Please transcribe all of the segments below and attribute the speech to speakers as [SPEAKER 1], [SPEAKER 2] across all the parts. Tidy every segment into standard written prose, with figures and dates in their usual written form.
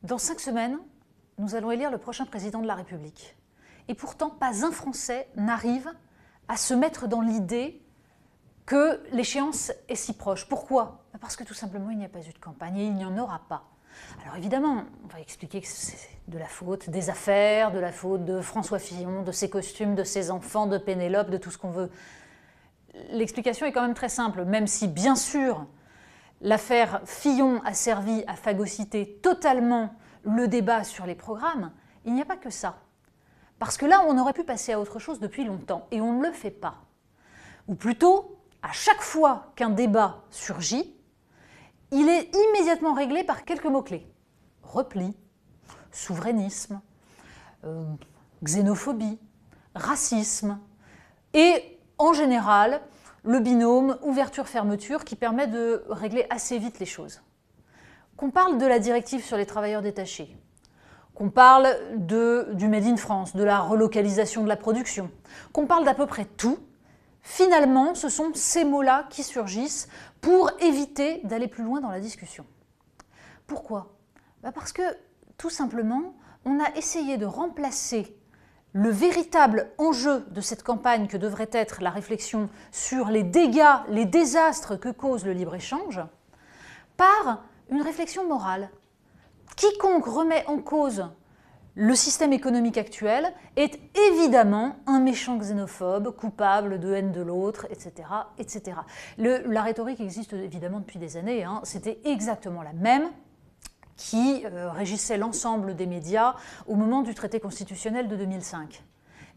[SPEAKER 1] Dans 5 semaines, nous allons élire le prochain président de la République. Et pourtant, pas un Français n'arrive à se mettre dans l'idée que l'échéance est si proche. Pourquoi? Parce que tout simplement, il n'y a pas eu de campagne et il n'y en aura pas. Alors évidemment, on va expliquer que c'est de la faute des affaires, de la faute de François Fillon, de ses costumes, de ses enfants, de Pénélope, de tout ce qu'on veut. L'explication est quand même très simple, même si bien sûr, l'affaire Fillon a servi à phagocyter totalement le débat sur les programmes, il n'y a pas que ça. Parce que là, on aurait pu passer à autre chose depuis longtemps, et on ne le fait pas. Ou plutôt, à chaque fois qu'un débat surgit, il est immédiatement réglé par quelques mots-clés. Repli, souverainisme, xénophobie, racisme, et en général, le binôme ouverture-fermeture qui permet de régler assez vite les choses. Qu'on parle de la directive sur les travailleurs détachés, qu'on parle du Made in France, de la relocalisation de la production, qu'on parle d'à peu près tout, finalement, ce sont ces mots-là qui surgissent pour éviter d'aller plus loin dans la discussion. Pourquoi? Parce que, tout simplement, on a essayé de remplacer le véritable enjeu de cette campagne que devrait être la réflexion sur les dégâts, les désastres que cause le libre-échange, par une réflexion morale. Quiconque remet en cause le système économique actuel est évidemment un méchant xénophobe, coupable de haine de l'autre, etc. etc. La rhétorique existe évidemment depuis des années, hein. C'était exactement la même qui régissait l'ensemble des médias au moment du traité constitutionnel de 2005.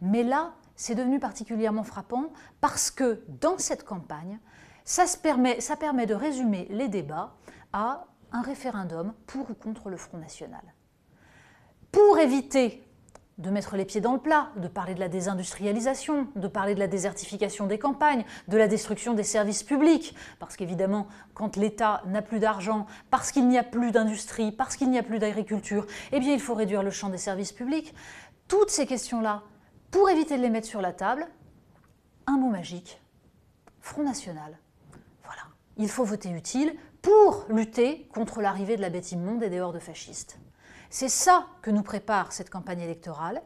[SPEAKER 1] Mais là, c'est devenu particulièrement frappant parce que dans cette campagne, ça permet de résumer les débats à un référendum pour ou contre le Front National. Pour éviter de mettre les pieds dans le plat, de parler de la désindustrialisation, de parler de la désertification des campagnes, de la destruction des services publics, parce qu'évidemment, quand l'État n'a plus d'argent, parce qu'il n'y a plus d'industrie, parce qu'il n'y a plus d'agriculture, eh bien il faut réduire le champ des services publics. Toutes ces questions-là, pour éviter de les mettre sur la table, un mot magique, Front National. Voilà, il faut voter utile pour lutter contre l'arrivée de la bête immonde et des hordes fascistes. C'est ça que nous prépare cette campagne électorale,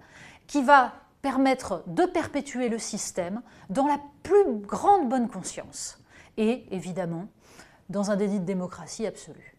[SPEAKER 1] qui va permettre de perpétuer le système dans la plus grande bonne conscience et, évidemment, dans un déni de démocratie absolu.